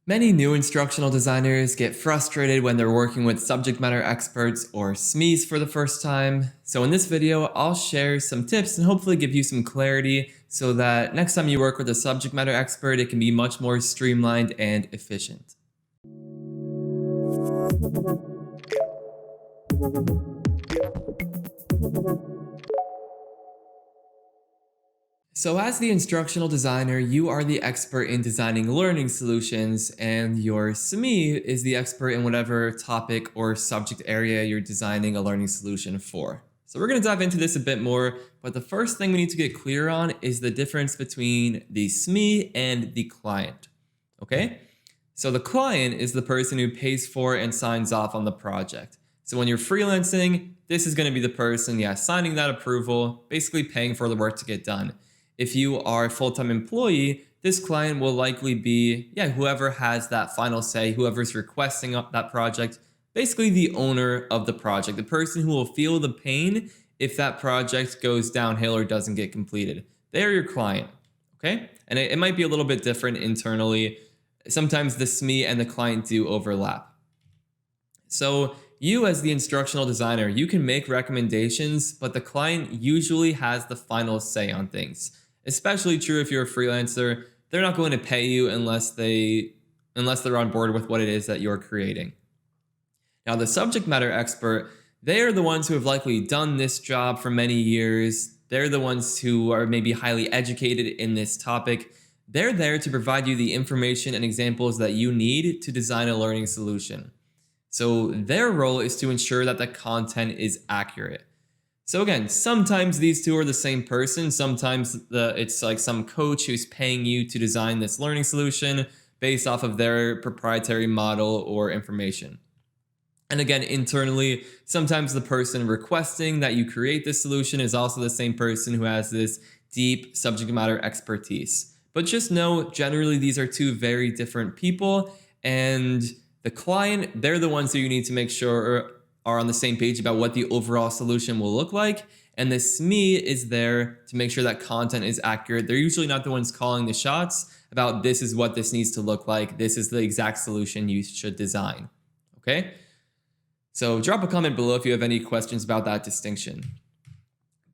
Many new instructional designers get frustrated when they're working with subject matter experts or SMEs for the first time. So in this video, I'll share some tips and hopefully give you some clarity so that next time you work with a subject matter expert, it can be much more streamlined and efficient. So as the instructional designer, you are the expert in designing learning solutions, and your SME is the expert in whatever topic or subject area you're designing a learning solution for. So we're going to dive into this a bit more, but the first thing we need to get clear on is the difference between the SME and the client. Okay? So the client is the person who pays for and signs off on the project. So when you're freelancing, this is going to be the person, signing that approval, basically paying for the work to get done. If you are a full-time employee, this client will likely be, whoever has that final say, whoever's requesting up that project, basically the owner of the project, the person who will feel the pain if that project goes downhill or doesn't get completed. They're your client, okay? And it might be a little bit different internally. Sometimes the SME and the client do overlap. So you as the instructional designer, you can make recommendations, but the client usually has the final say on things. Especially true if you're a freelancer. They're not going to pay you unless they're on board with what it is that you're creating. Now, the subject matter expert, they are the ones who have likely done this job for many years. They're the ones who are maybe highly educated in this topic. They're there to provide you the information and examples that you need to design a learning solution. So their role is to ensure that the content is accurate. So again, sometimes these two are the same person. Sometimes it's like some coach who's paying you to design this learning solution based off of their proprietary model or information. And again, internally, sometimes the person requesting that you create this solution is also the same person who has this deep subject matter expertise. But just know, generally, these are two very different people, and the client, they're the ones who you need to make sure are on the same page about what the overall solution will look like. And the SME is there to make sure that content is accurate. They're usually not the ones calling the shots about this is what this needs to look like. This is the exact solution you should design. Okay? So drop a comment below if you have any questions about that distinction.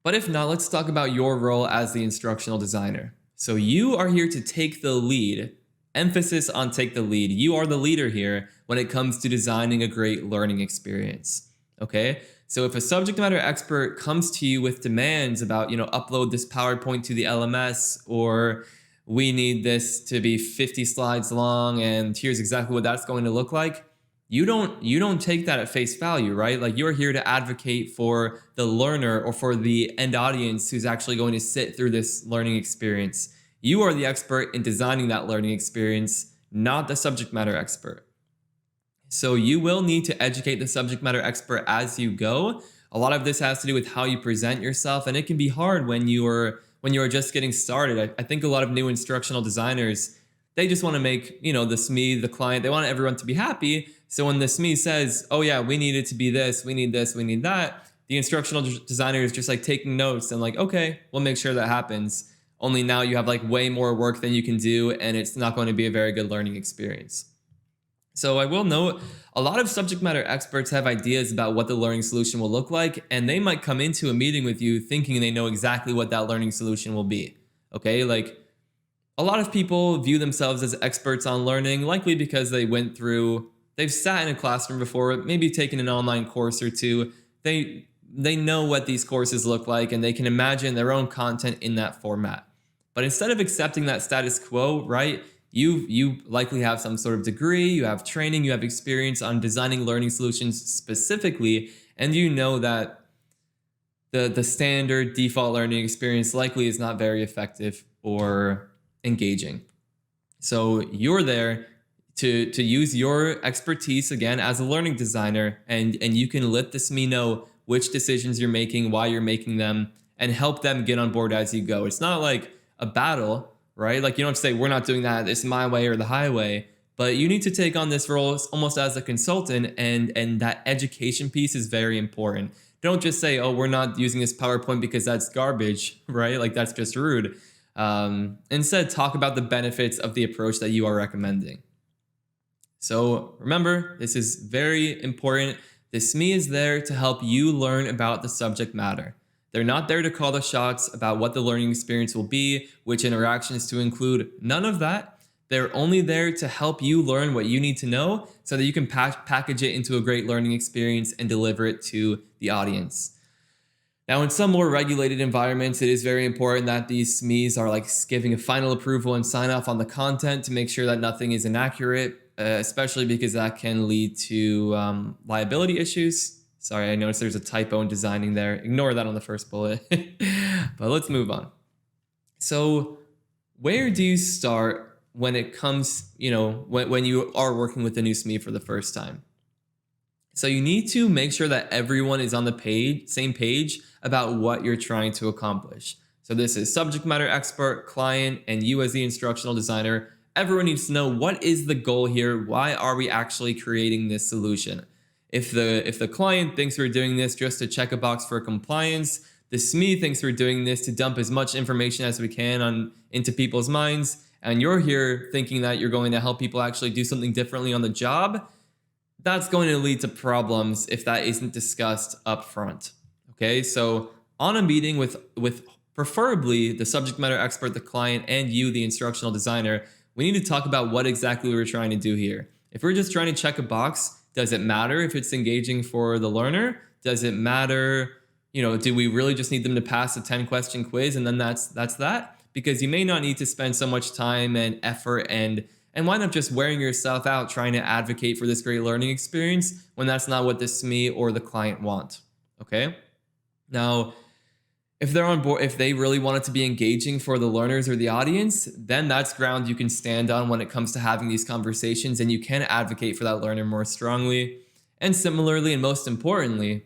But if not, let's talk about your role as the instructional designer. So you are here to take the lead. Emphasis on take the lead. You are the leader here when it comes to designing a great learning experience. Okay? So if a subject matter expert comes to you with demands about, upload this PowerPoint to the LMS, or we need this to be 50 slides long and here's exactly what that's going to look like, you don't take that at face value, right? Like, you're here to advocate for the learner or for the end audience who's actually going to sit through this learning experience. You are the expert in designing that learning experience, not the subject matter expert. So you will need to educate the subject matter expert as you go. A lot of this has to do with how you present yourself, and it can be hard when you are just getting started. I think a lot of new instructional designers, they just want to make, the SME, the client, they want everyone to be happy. So when the SME says, oh yeah, we need it to be this, we need that, the instructional designer is just like taking notes and like, okay, we'll make sure that happens. Only now you have like way more work than you can do, and it's not going to be a very good learning experience. So I will note, a lot of subject matter experts have ideas about what the learning solution will look like, and they might come into a meeting with you thinking they know exactly what that learning solution will be. Okay, like, a lot of people view themselves as experts on learning, likely because they've sat in a classroom before, maybe taken an online course or two. They know what these courses look like, and they can imagine their own content in that format. But instead of accepting that status quo, right, you likely have some sort of degree, you have training, you have experience on designing learning solutions specifically, and you know that the standard default learning experience likely is not very effective or engaging. So you're there to use your expertise again as a learning designer, and you can let the SME know which decisions you're making, why you're making them, and help them get on board as you go. It's not like a battle, right? Like, you don't say, we're not doing that, it's my way or the highway, but you need to take on this role almost as a consultant, and that education piece is very important. Don't just say, oh, we're not using this PowerPoint because that's garbage, right? Like, that's just rude. Instead, talk about the benefits of the approach that you are recommending. So remember, this is very important. The SME is there to help you learn about the subject matter. They're not there to call the shots about what the learning experience will be, which interactions to include, none of that. They're only there to help you learn what you need to know so that you can package it into a great learning experience and deliver it to the audience. Now, in some more regulated environments, it is very important that these SMEs are like giving a final approval and sign off on the content to make sure that nothing is inaccurate, especially because that can lead to liability issues. Sorry, I noticed there's a typo in designing there. Ignore that on the first bullet. But let's move on. So where do you start when it comes, when you are working with a new SME for the first time? So you need to make sure that everyone is on the same page about what you're trying to accomplish. So this is subject matter expert, client, and you as the instructional designer. Everyone needs to know, what is the goal here? Why are we actually creating this solution? If the client thinks we're doing this just to check a box for compliance, the SME thinks we're doing this to dump as much information as we can into people's minds, and you're here thinking that you're going to help people actually do something differently on the job, that's going to lead to problems if that isn't discussed up front. Okay, so on a meeting with preferably the subject matter expert, the client, and you, the instructional designer, we need to talk about what exactly we're trying to do here. If we're just trying to check a box, does it matter if it's engaging for the learner? Does it matter, do we really just need them to pass a 10-question quiz and then that's that? Because you may not need to spend so much time and effort and wind up just wearing yourself out trying to advocate for this great learning experience when that's not what the SME or the client want. Okay? Now, if they're on board, if they really want it to be engaging for the learners or the audience, then that's ground you can stand on when it comes to having these conversations, and you can advocate for that learner more strongly. And similarly, and most importantly,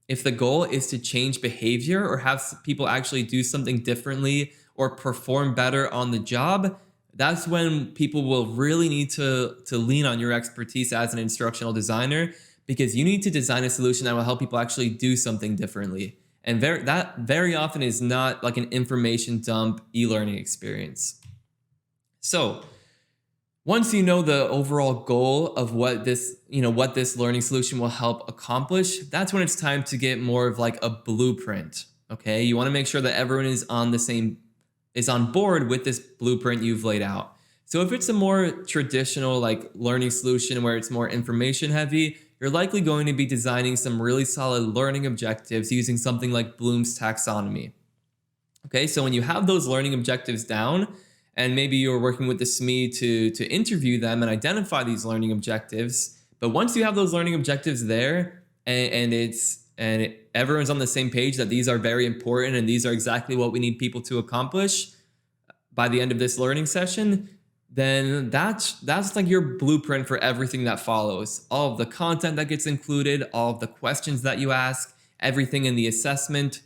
if the goal is to change behavior or have people actually do something differently or perform better on the job, that's when people will really need to lean on your expertise as an instructional designer, because you need to design a solution that will help people actually do something differently. And that very often is not like an information dump e-learning experience. So once you know the overall goal of what this learning solution will help accomplish, that's when it's time to get more of like a blueprint. Okay, you want to make sure that everyone is on board with this blueprint you've laid out. So if it's a more traditional like learning solution where it's more information heavy, you're likely going to be designing some really solid learning objectives using something like Bloom's taxonomy. Okay, so when you have those learning objectives down, and maybe you're working with the SME to interview them and identify these learning objectives, but once you have those learning objectives there, everyone's on the same page that these are very important and these are exactly what we need people to accomplish by the end of this learning session, then that's like your blueprint for everything that follows. All of the content that gets included, all of the questions that you ask, everything in the assessment,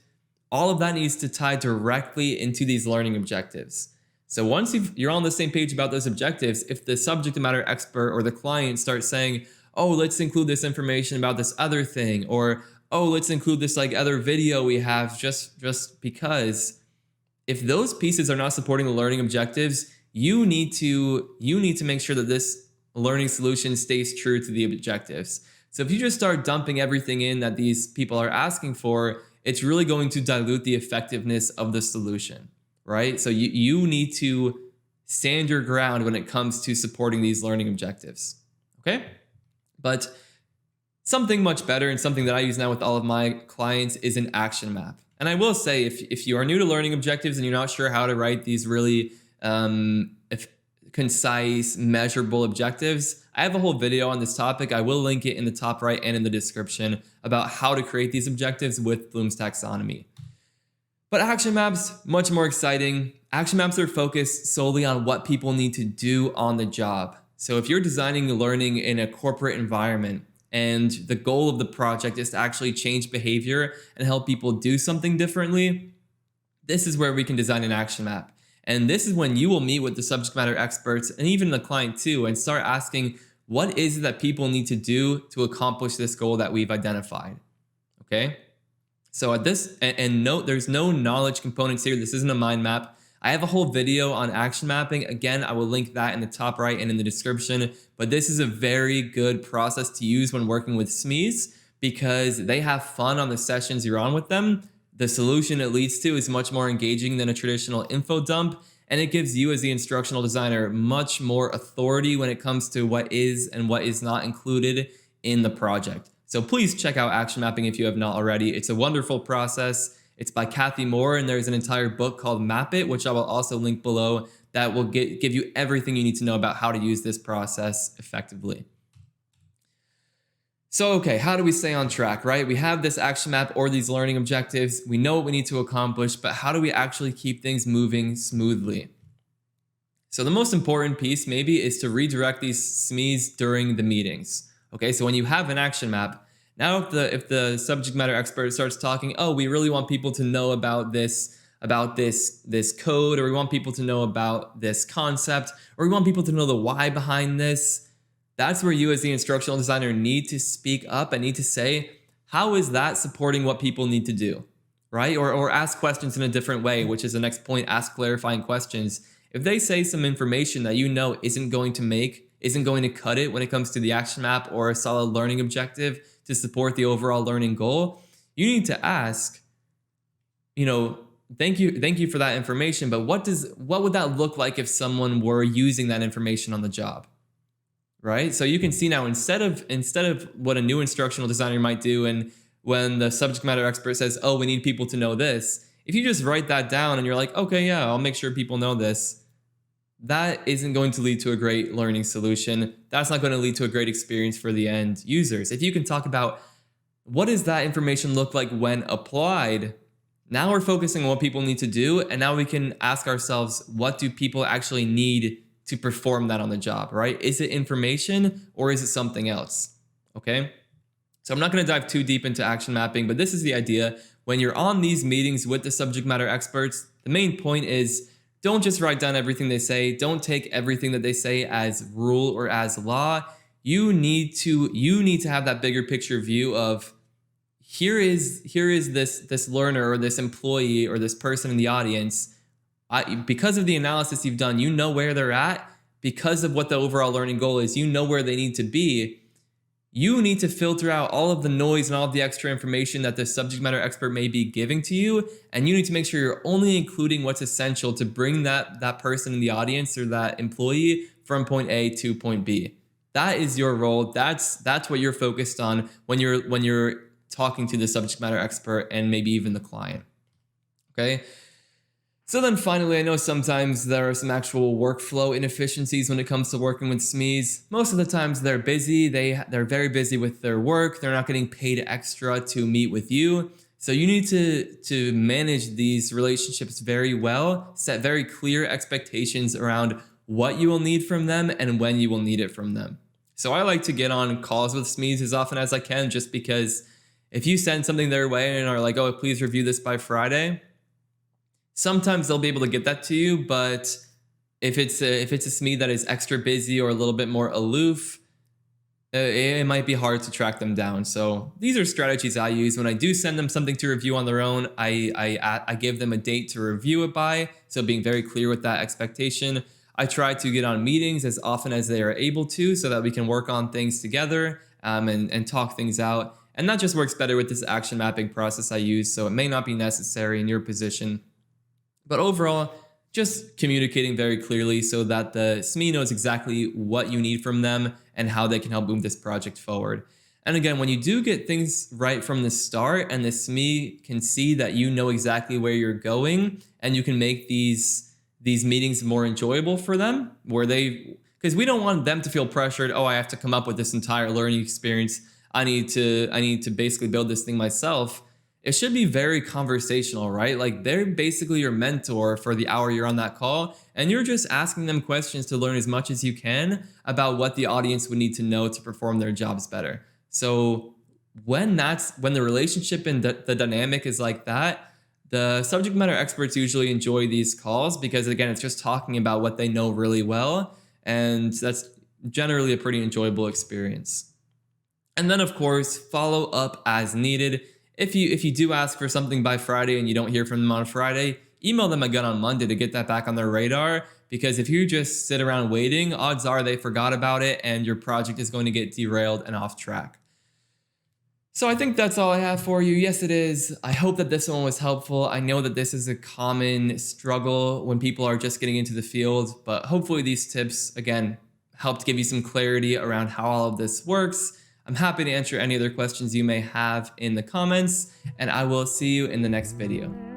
all of that needs to tie directly into these learning objectives. So once you're on the same page about those objectives, if the subject matter expert or the client starts saying, oh, let's include this information about this other thing, or oh, let's include this like other video we have just because, if those pieces are not supporting the learning objectives, you need to make sure that this learning solution stays true to the objectives. So if you just start dumping everything in that these people are asking for, it's really going to dilute the effectiveness of the solution, right? So you need to stand your ground when it comes to supporting these learning objectives, okay? But something much better and something that I use now with all of my clients is an action map. And I will say, if you are new to learning objectives and you're not sure how to write these really concise, measurable objectives, I have a whole video on this topic. I will link it in the top right and in the description about how to create these objectives with Bloom's taxonomy. But action maps, much more exciting. Action maps are focused solely on what people need to do on the job. So if you're designing learning in a corporate environment and the goal of the project is to actually change behavior and help people do something differently, this is where we can design an action map. And this is when you will meet with the subject matter experts and even the client too, and start asking, what is it that people need to do to accomplish this goal that we've identified? Okay. So at this, and note, there's no knowledge components here. This isn't a mind map. I have a whole video on action mapping. Again, I will link that in the top right and in the description. But this is a very good process to use when working with SMEs because they have fun on the sessions you're on with them. The solution it leads to is much more engaging than a traditional info dump, and it gives you as the instructional designer much more authority when it comes to what is and what is not included in the project. So please check out action mapping if you have not already. It's a wonderful process. It's by Kathy Moore, and there's an entire book called Map It, which I will also link below, that will give you everything you need to know about how to use this process effectively. So, okay, how do we stay on track, right? We have this action map or these learning objectives. We know what we need to accomplish, but how do we actually keep things moving smoothly? So the most important piece maybe is to redirect these SMEs during the meetings. Okay, so when you have an action map, now if the subject matter expert starts talking, oh, we really want people to know about this code, or we want people to know about this concept, or we want people to know the why behind this, that's where you as the instructional designer need to speak up and need to say, how is that supporting what people need to do, right? Or ask questions in a different way, which is the next point, ask clarifying questions. If they say some information that you know isn't going to cut it when it comes to the action map or a solid learning objective to support the overall learning goal, you need to ask, thank you for that information, but what would that look like if someone were using that information on the job? Right? So you can see now, instead of what a new instructional designer might do, and when the subject matter expert says, oh, we need people to know this, if you just write that down and you're like, okay, yeah, I'll make sure people know this, that isn't going to lead to a great learning solution. That's not going to lead to a great experience for the end users. If you can talk about what does that information look like when applied, now we're focusing on what people need to do, and now we can ask ourselves, what do people actually need to perform that on the job, right? Is it information or is it something else? Okay. So I'm not going to dive too deep into action mapping, but this is the idea. When you're on these meetings with the subject matter experts, the main point is don't just write down everything they say. Don't take everything that they say as rule or as law. You need to have that bigger picture view of here is this learner or this employee or this person in the audience. Because of the analysis you've done, you know where they're at. Because of what the overall learning goal is, you know where they need to be. You need to filter out all of the noise and all of the extra information that the subject matter expert may be giving to you, and you need to make sure you're only including what's essential to bring that person in the audience or that employee from point A to point B. That is your role. That's what you're focused on when you're talking to the subject matter expert and maybe even the client. Okay? So then finally, I know sometimes there are some actual workflow inefficiencies when it comes to working with SMEs. Most of the times they're busy. They're very busy with their work. They're not getting paid extra to meet with you. So you need to manage these relationships very well, set very clear expectations around what you will need from them and when you will need it from them. So I like to get on calls with SMEs as often as I can, just because if you send something their way and are like, oh, please review this by Friday, sometimes they'll be able to get that to you, but if it's a SME that is extra busy or a little bit more aloof, it might be hard to track them down. So these are strategies I use when I do send them something to review on their own. I give them a date to review it by, so being very clear with that expectation. I try to get on meetings as often as they are able to, so that we can work on things together and talk things out. And that just works better with this action mapping process I use, so it may not be necessary in your position. But overall, just communicating very clearly so that the SME knows exactly what you need from them and how they can help move this project forward. And again, when you do get things right from the start and the SME can see that you know exactly where you're going, and you can make these meetings more enjoyable for them, because we don't want them to feel pressured, oh, I have to come up with this entire learning experience. I need to basically build this thing myself. It should be very conversational, right? Like, they're basically your mentor for the hour you're on that call, and you're just asking them questions to learn as much as you can about what the audience would need to know to perform their jobs better. So when the relationship and the dynamic is like that, the subject matter experts usually enjoy these calls, because again, it's just talking about what they know really well, and that's generally a pretty enjoyable experience. And then of course, follow up as needed. If you do ask for something by Friday and you don't hear from them on Friday, email them again on Monday to get that back on their radar. Because if you just sit around waiting, odds are they forgot about it and your project is going to get derailed and off track. So I think that's all I have for you. Yes, it is. I hope that this one was helpful. I know that this is a common struggle when people are just getting into the field, but hopefully these tips, again, helped give you some clarity around how all of this works. I'm happy to answer any other questions you may have in the comments, and I will see you in the next video.